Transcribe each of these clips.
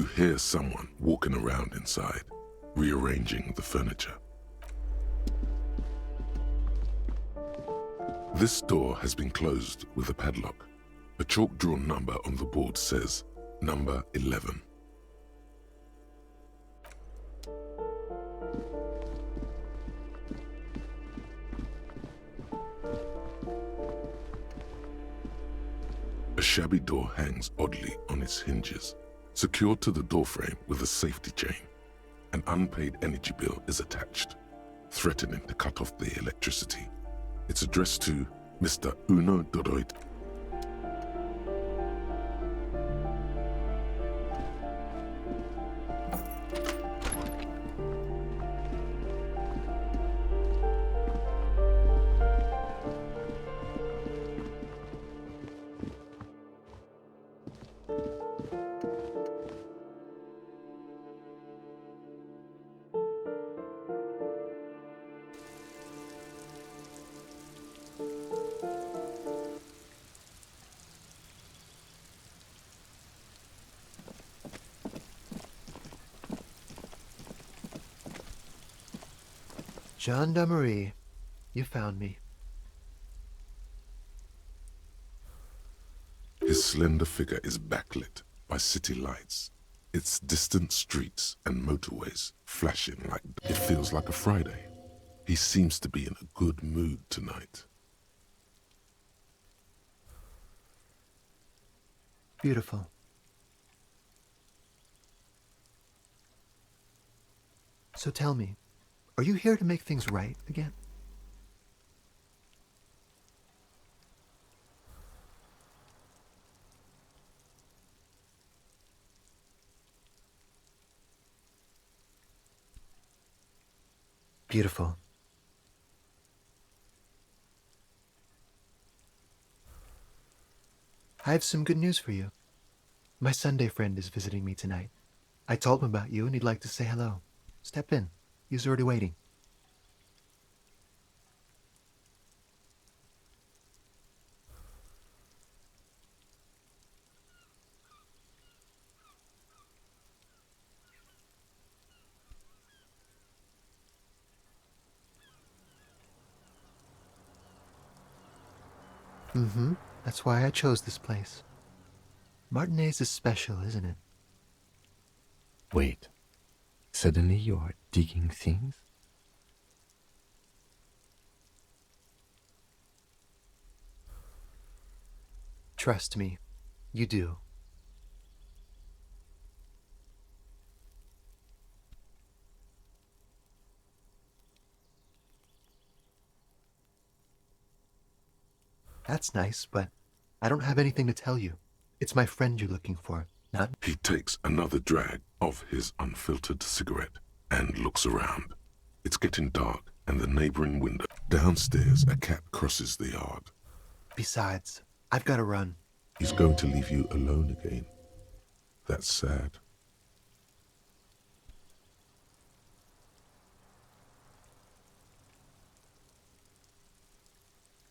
You hear someone walking around inside, rearranging the furniture. This door has been closed with a padlock. A chalk-drawn number on the board says, number 11. A shabby door hangs oddly on its hinges, secured to the doorframe with a safety chain. An unpaid energy bill is attached, threatening to cut off the electricity. It's addressed to Mr. Uno Doroid. Gendarmerie, you found me. His slender figure is backlit by city lights, its distant streets and motorways flashing like it feels like a Friday. He seems to be in a good mood tonight. Beautiful. So tell me, are you here to make things right again? Beautiful. I have some good news for you. My Sunday friend is visiting me tonight. I told him about you and he'd like to say hello. Step in. He's already waiting. That's why I chose this place. Martinez is special, isn't it? Wait, suddenly you are digging things? Trust me, you do. That's nice, but I don't have anything to tell you. It's my friend you're looking for, not... He takes another drag of his unfiltered cigarette and looks around. It's getting dark and the neighboring window. Downstairs, a cat crosses the yard. Besides, I've got to run. He's going to leave you alone again. That's sad.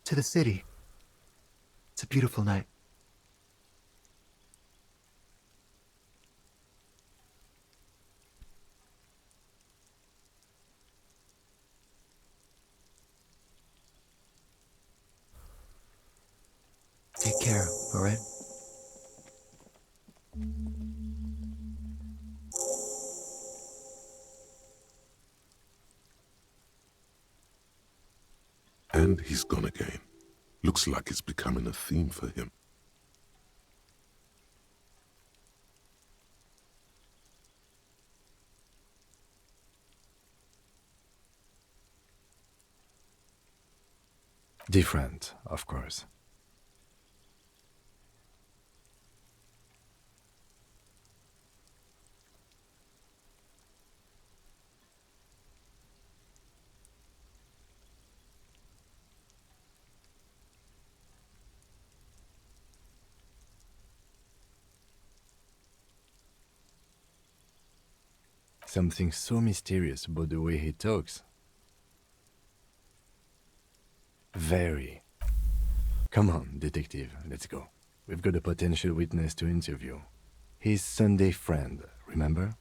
To the city. It's a beautiful night. Take care, all right? And he's gone again. Looks like it's becoming a theme for him. Different, of course. Something so mysterious about the way he talks. Very. Come on, detective, let's go. We've got a potential witness to interview. His Sunday friend, remember?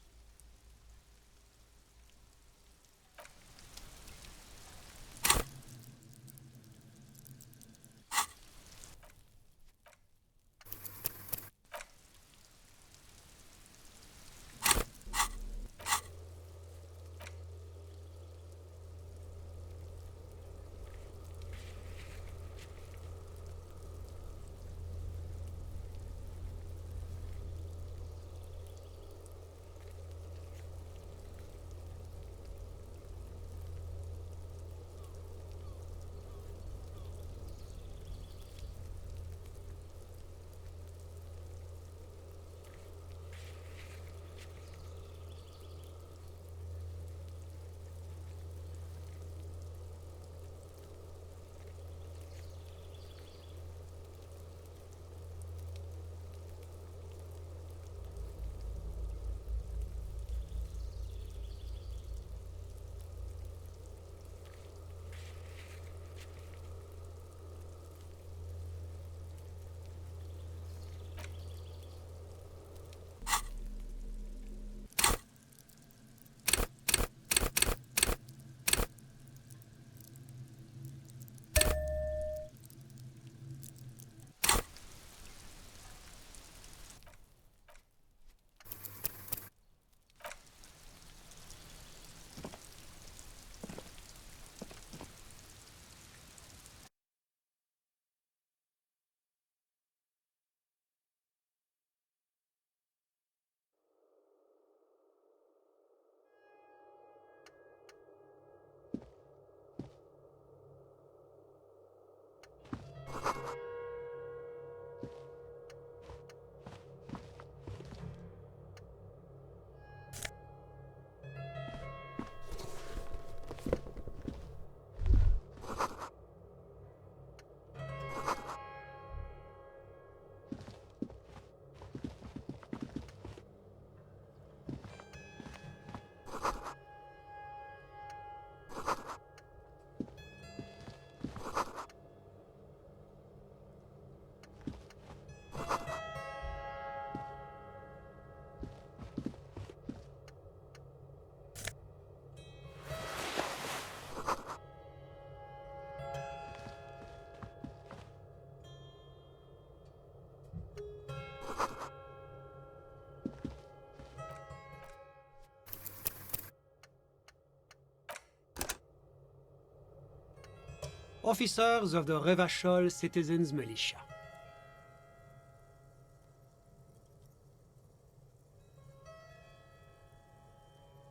Officers of the Revachol Citizens Militia.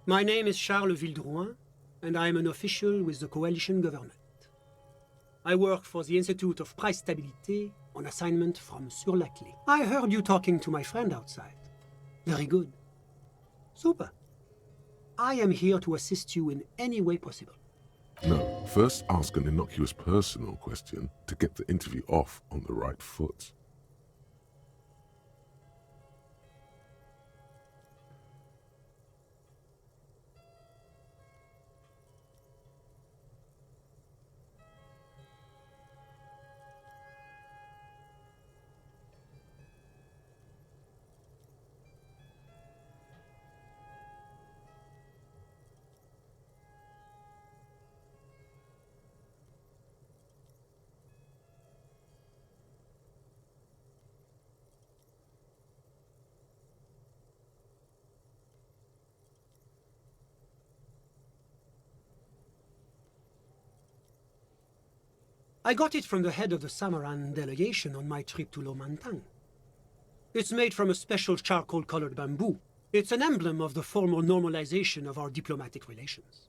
My name is Charles Vildrouin, and I am an official with the coalition government. I work for the Institute of Price Stabilité on assignment from Sur-la-Clé. I heard you talking to my friend outside. Very good. Super. I am here to assist you in any way possible. No, first ask an innocuous personal question to get the interview off on the right foot. I got it from the head of the Samaran delegation on my trip to Lomantang. It's made from a special charcoal-colored bamboo. It's an emblem of the formal normalization of our diplomatic relations.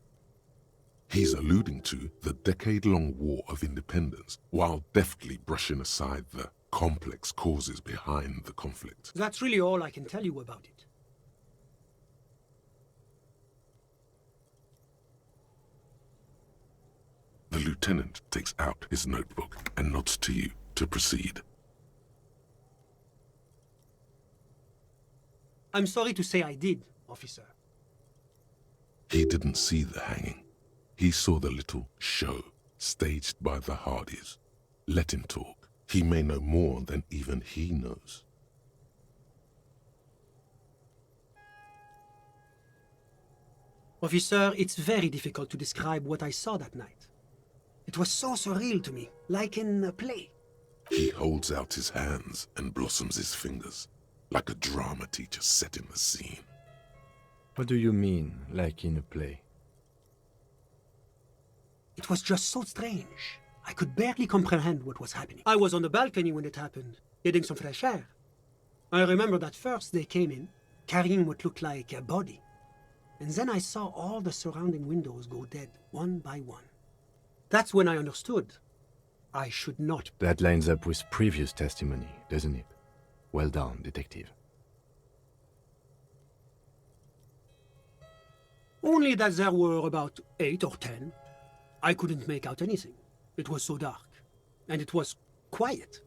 He's alluding to the decade-long war of independence while deftly brushing aside the complex causes behind the conflict. That's really all I can tell you about it. The lieutenant takes out his notebook and nods to you to proceed. I'm sorry to say I did, officer. He didn't see the hanging. He saw the little show staged by the Hardys. Let him talk. He may know more than even he knows. Officer, it's very difficult to describe what I saw that night. It was so surreal to me, like in a play. He holds out his hands and blossoms his fingers, like a drama teacher setting the scene. What do you mean, like in a play? It was just so strange. I could barely comprehend what was happening. I was on the balcony when it happened, getting some fresh air. I remember that first they came in, carrying what looked like a body. And then I saw all the surrounding windows go dead, one by one. That's when I understood. I should not. That lines up with previous testimony, doesn't it? Well done, detective. Only that there were about 8 or 10. I couldn't make out anything. It was so dark. And it was quiet.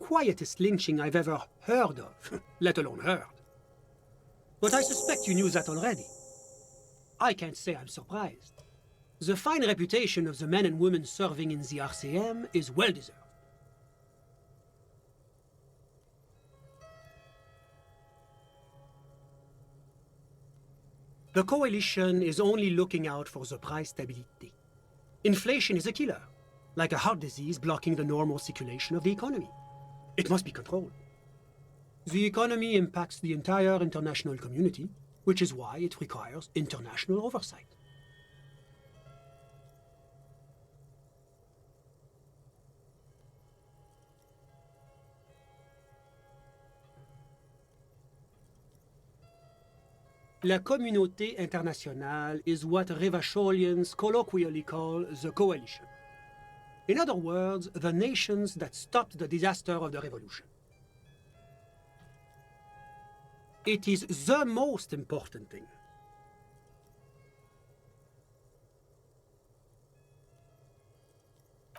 Quietest lynching I've ever heard of, let alone heard. But I suspect you knew that already. I can't say I'm surprised. The fine reputation of the men and women serving in the RCM is well deserved. The coalition is only looking out for the price stability. Inflation is a killer, like a heart disease blocking the normal circulation of the economy. It must be controlled. The economy impacts the entire international community, which is why it requires international oversight. La communauté internationale is what Revacholians colloquially call the coalition. In other words, the nations that stopped the disaster of the revolution. It is the most important thing.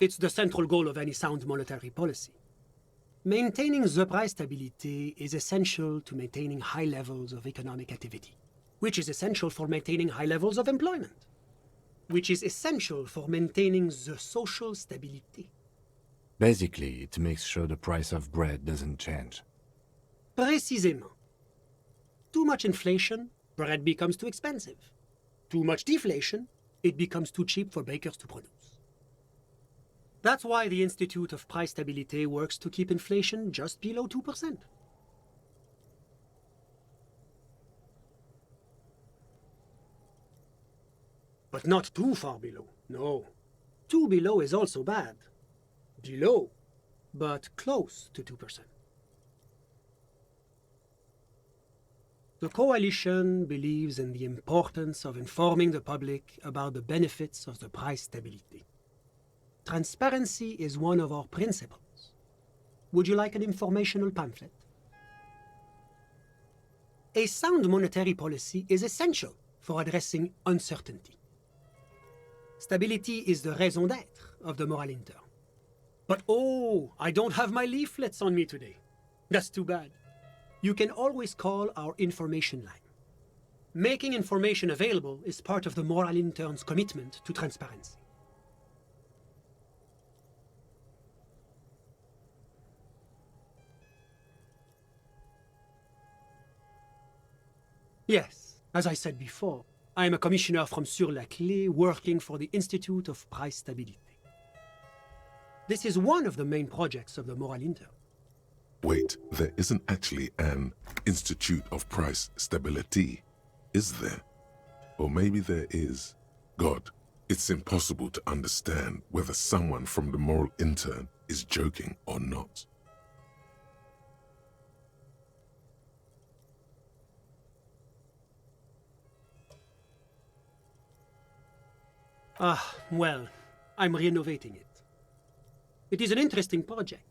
It's the central goal of any sound monetary policy. Maintaining the price stability is essential to maintaining high levels of economic activity, which is essential for maintaining high levels of employment, which is essential for maintaining the social stability. Basically, it makes sure the price of bread doesn't change. Précisément. Too much inflation, bread becomes too expensive. Too much deflation, it becomes too cheap for bakers to produce. That's why the Institute of Price Stability works to keep inflation just below 2%. But not too far below, no. Too below is also bad. Below, but close to 2%. The coalition believes in the importance of informing the public about the benefits of the price stability. Transparency is one of our principles. Would you like an informational pamphlet? A sound monetary policy is essential for addressing uncertainty. Stability is the raison d'être of the moral intern. But oh, I don't have my leaflets on me today. That's too bad. You can always call our information line. Making information available is part of the moral intern's commitment to transparency. Yes, as I said before, I am a commissioner from Sur-la-Clé working for the Institute of Price Stability. This is one of the main projects of the moral intern. Wait, there isn't actually an Institute of Price Stability, is there? Or maybe there is. God, it's impossible to understand whether someone from the moral intern is joking or not. Ah, well, I'm renovating it. It is an interesting project.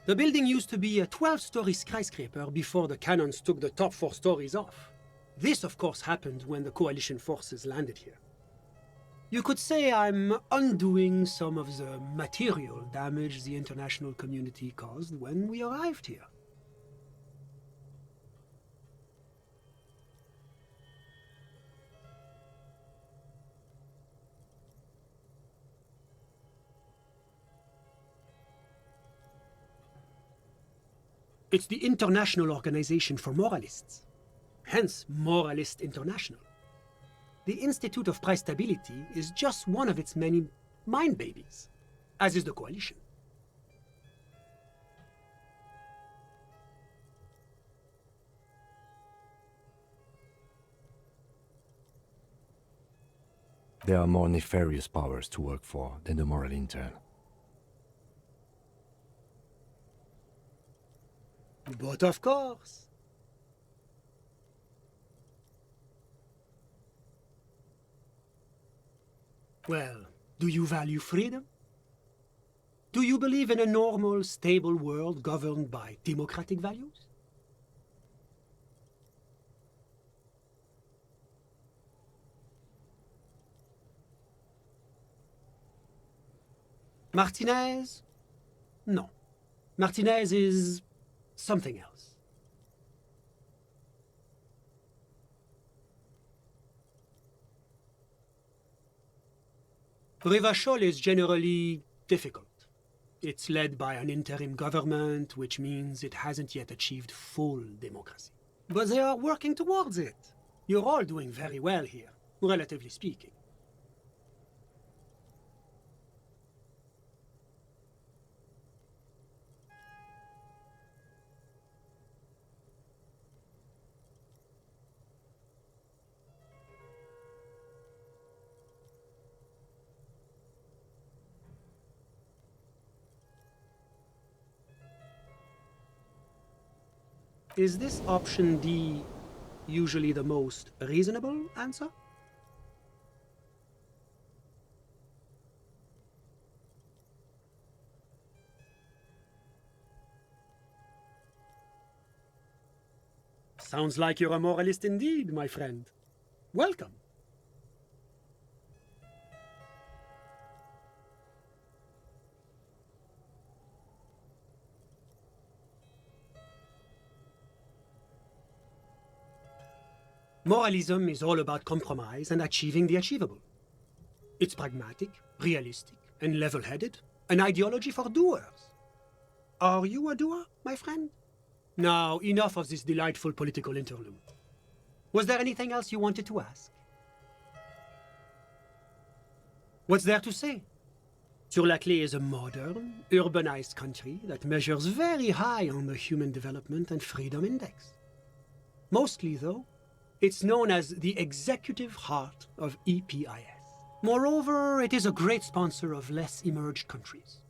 The building used to be a 12-story skyscraper before the cannons took the top 4 stories off. This, of course, happened when the coalition forces landed here. You could say I'm undoing some of the material damage the international community caused when we arrived here. It's the International Organization for Moralists, hence Moralist International. the Institute of Price Stability is just one of its many mind babies, as is the Coalition. There are more nefarious powers to work for than the moral intern. But of course. Well, do you value freedom? Do you believe in a normal, stable world governed by democratic values? Martinez? No. Martinez is something else. Revachol is generally difficult. It's led by an interim government, which means it hasn't yet achieved full democracy. But they are working towards it. You're all doing very well here, relatively speaking. Is this option D usually the most reasonable answer? Sounds like you're a moralist indeed, my friend. Welcome. Moralism is all about compromise and achieving the achievable. It's pragmatic, realistic, and level-headed, an ideology for doers. Are you a doer, my friend? Now, enough of this delightful political interlude. Was there anything else you wanted to ask? What's there to say? Sur-la-Clé is a modern, urbanized country that measures very high on the Human Development and Freedom Index. Mostly, though, it's known as the executive heart of EPIS. Moreover, it is a great sponsor of less emerged countries.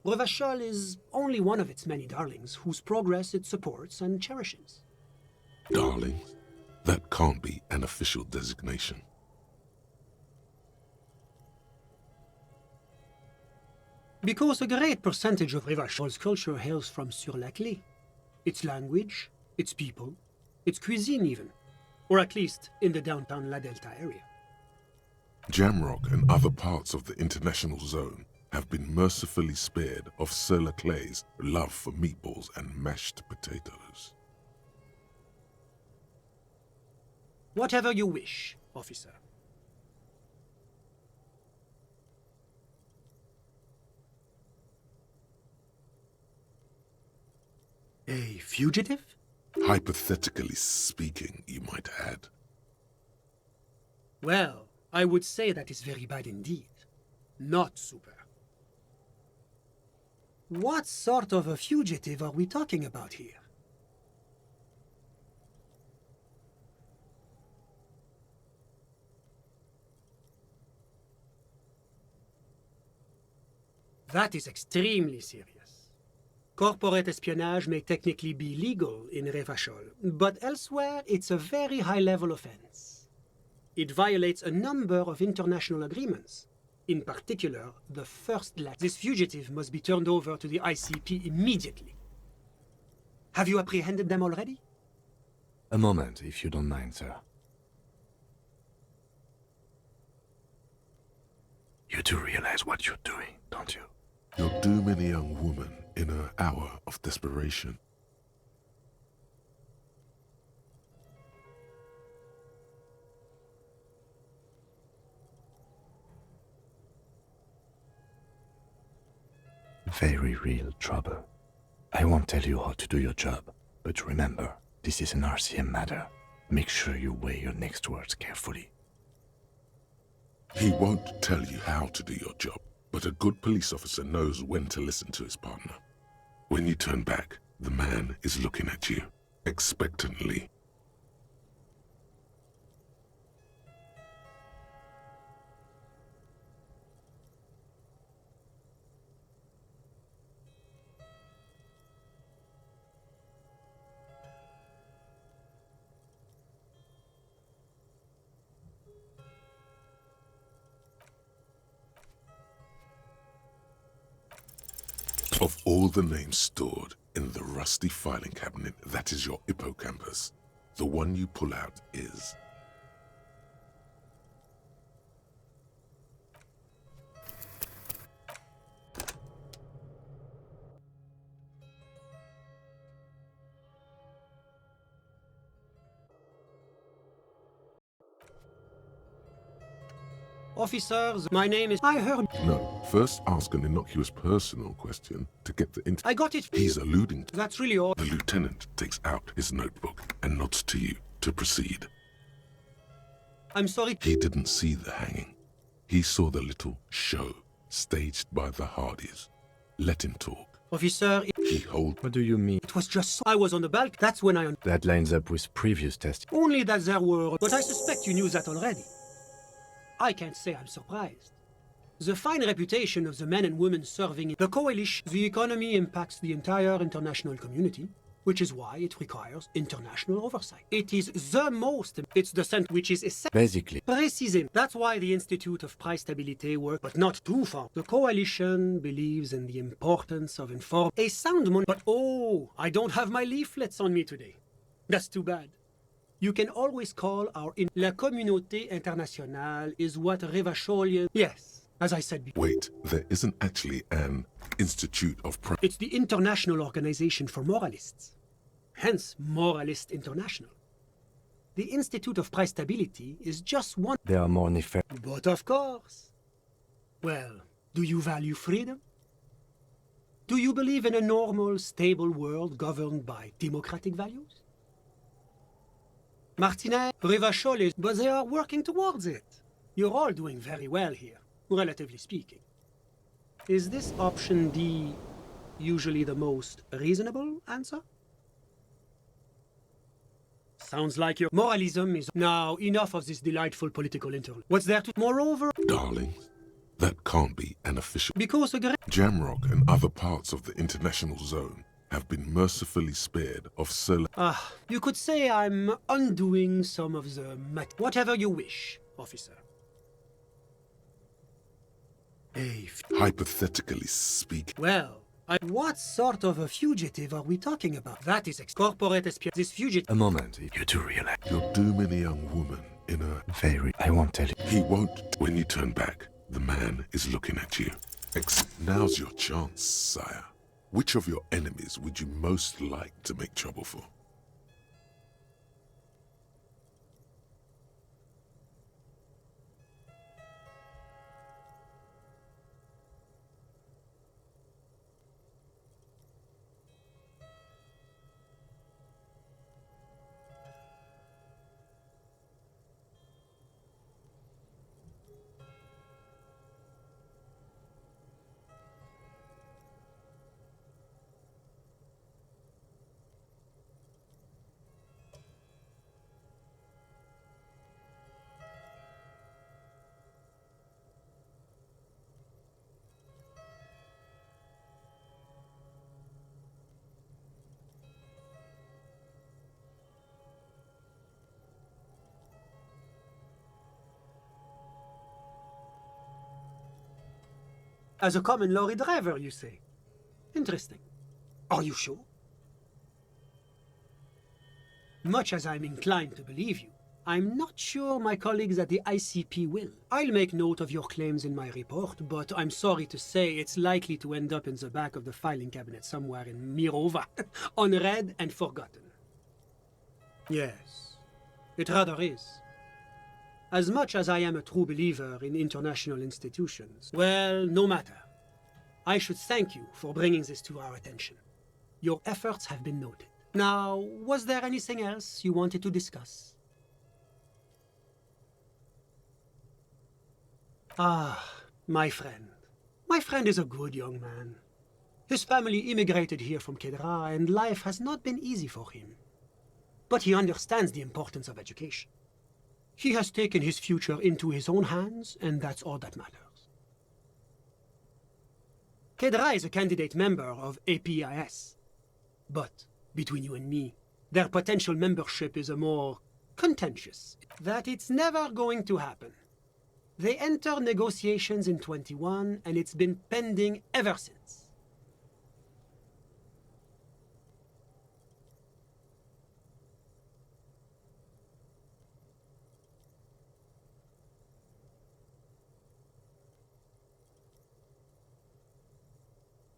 Revachol is only one of its many darlings whose progress it supports and cherishes. Darlings? That can't be an official designation. Because a great percentage of Revachol's culture hails from Sur-la-Clé. Its language, its people, its cuisine even. Or at least in the downtown La Delta area. Jamrock and other parts of the international zone have been mercifully spared of Sur-la-Clé's love for meatballs and mashed potatoes. Whatever you wish, officer. A fugitive? Hypothetically speaking, you might add. Well, I would say that is very bad indeed. Not super. What sort of a fugitive are we talking about here? That is extremely serious. Corporate espionage may technically be legal in Revachol, but elsewhere it's a very high-level offense. It violates a number of international agreements, in particular the first law. This fugitive must be turned over to the ICP immediately. Have you apprehended them already? A moment, if you don't mind, sir. You do realize what you're doing, don't you? You're dooming a young woman in her hour of desperation. Very real trouble. I won't tell you how to do your job, but remember, this is an RCM matter. Make sure you weigh your next words carefully. He won't tell you how to do your job, but a good police officer knows when to listen to his partner. When you turn back, the man is looking at you, expectantly. Of all the names stored in the rusty filing cabinet that is your hippocampus, the one you pull out is... Officers, my name is... I heard... No, first ask an innocuous personal question to get the I got it. He's alluding to... That's really all. The lieutenant takes out his notebook and nods to you to proceed. I'm sorry. He didn't see the hanging. He saw the little show staged by the Hardys. Let him talk. Officer, He holds... What do you mean? it was just so... I was on the balcony. That's when I... That lines up with previous testimony. Only that there were... But I suspect you knew that already. I can't say I'm surprised. The fine reputation of the men and women serving in the coalition, the economy impacts the entire international community, which is why it requires international oversight. It is the most... It's the center which is essential. Basically, Precisely. That's why the Institute of Price Stability works, but not too far. The coalition believes in the importance of a sound money. But oh, I don't have my leaflets on me today. That's too bad. You can always call La Communauté Internationale is what Revacholian... Yes, as I said before. Wait, there isn't actually an Institute of Price... It's the International Organization for Moralists. Hence, Moralist International. The Institute of Price Stability is just one... they are more nefarious. But of course. Well, do you value freedom? Do you believe in a normal, stable world governed by democratic values? Martinez, Revachol, but they are working towards it. You're all doing very well here, relatively speaking. Is this option D usually the most reasonable answer? Sounds like your moralism is... Now, enough of this delightful political interlude. What's there to... Moreover... Darlings, that can't be an official... Because Jamrock and other parts of the international zone have been mercifully spared of you could say I'm undoing some of the whatever you wish, officer. Hypothetically speaking... Well, what sort of a fugitive are we talking about? That is corporate espionage. This fugitive... A moment, you do realize. You're dooming a young woman in a... I won't tell you. He won't. When you turn back, the man is looking at you. Now's your chance, sire. Which of your enemies would you most like to make trouble for? As a common lorry driver, you say? Interesting. Are you sure? Much as I'm inclined to believe you, I'm not sure my colleagues at the ICP will. I'll make note of your claims in my report, but I'm sorry to say it's likely to end up in the back of the filing cabinet somewhere in Mirova, unread and forgotten. Yes, it rather is. As much as I am a true believer in international institutions, well, no matter. I should thank you for bringing this to our attention. Your efforts have been noted. Now, was there anything else you wanted to discuss? Ah, my friend. My friend is a good young man. His family immigrated here from Kedra, and life has not been easy for him. But he understands the importance of education. He has taken his future into his own hands, and that's all that matters. Kedra is a candidate member of APIS. But, between you and me, their potential membership is a more contentious, that it's never going to happen. They entered negotiations in 21, and it's been pending ever since.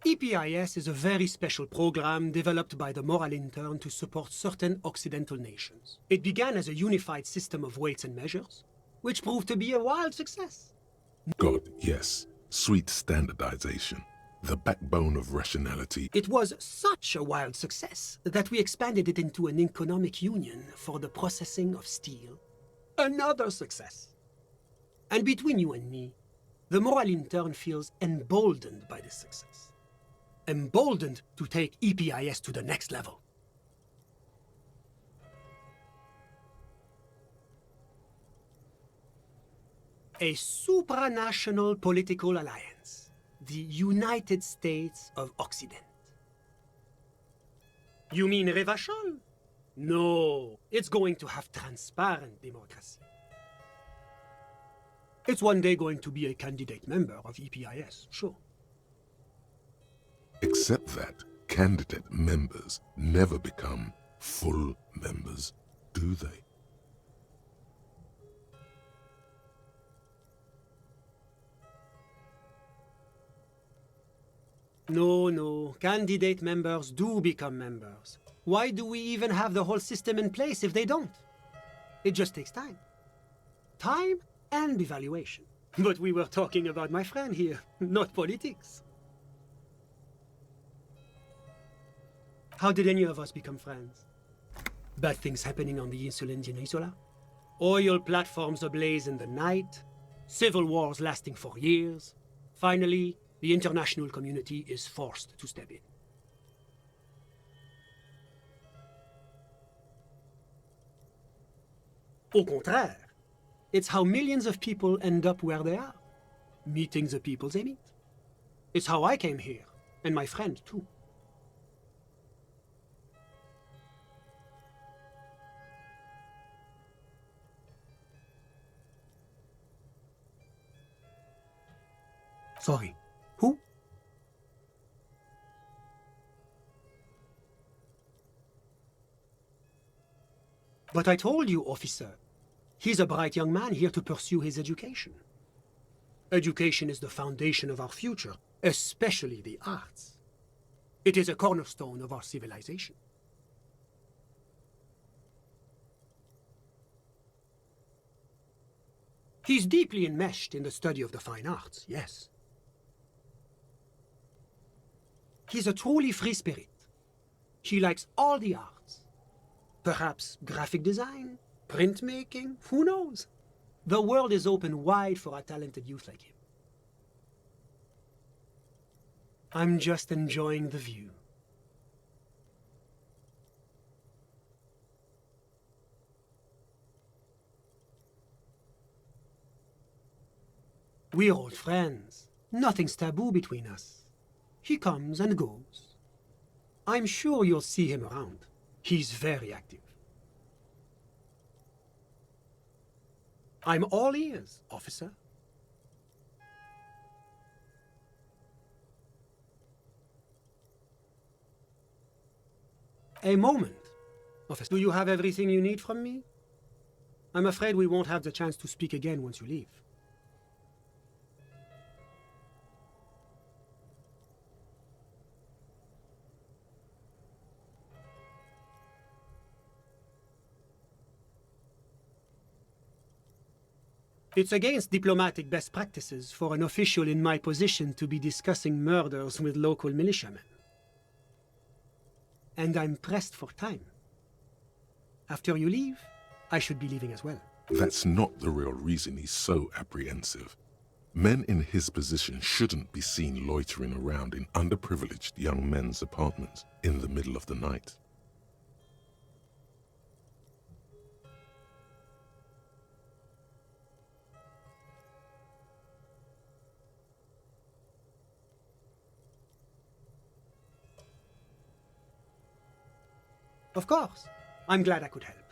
EPIS is a very special program developed by the Moral Intern to support certain Occidental nations. It began as a unified system of weights and measures, which proved to be a wild success. God, yes. Sweet standardization. The backbone of rationality. It was such a wild success that we expanded it into an economic union for the processing of steel. Another success. And between you and me, the Moral Intern feels emboldened by this success. Emboldened to take EPIS to the next level. A supranational political alliance, the United States of Occident. You mean Revachol? No, it's going to have transparent democracy. It's one day going to be a candidate member of EPIS, sure. Except that candidate members never become full members, do they? No, candidate members do become members. Why do we even have the whole system in place if they don't? It just takes time. Time and evaluation. But we were talking about my friend here, not politics. How did any of us become friends? Bad things happening on the Insulindian Isola? Oil platforms ablaze in the night? Civil wars lasting for years? Finally, the international community is forced to step in. Au contraire, it's how millions of people end up where they are, meeting the people they meet. It's how I came here, and my friend too. Sorry, who? But I told you, officer. He's a bright young man here to pursue his education. Education is the foundation of our future, especially the arts. It is a cornerstone of our civilization. He's deeply enmeshed in the study of the fine arts, yes. He's a truly free spirit. He likes all the arts. Perhaps graphic design, printmaking, who knows? The world is open wide for a talented youth like him. I'm just enjoying the view. We're old friends. Nothing's taboo between us. He comes and goes. I'm sure you'll see him around. He's very active. I'm all ears, officer. A moment. Officer, do you have everything you need from me? I'm afraid we won't have the chance to speak again once you leave. It's against diplomatic best practices for an official in my position to be discussing murders with local militiamen. And I'm pressed for time. After you leave, I should be leaving as well. That's not the real reason he's so apprehensive. Men in his position shouldn't be seen loitering around in underprivileged young men's apartments in the middle of the night. Of course. I'm glad I could help.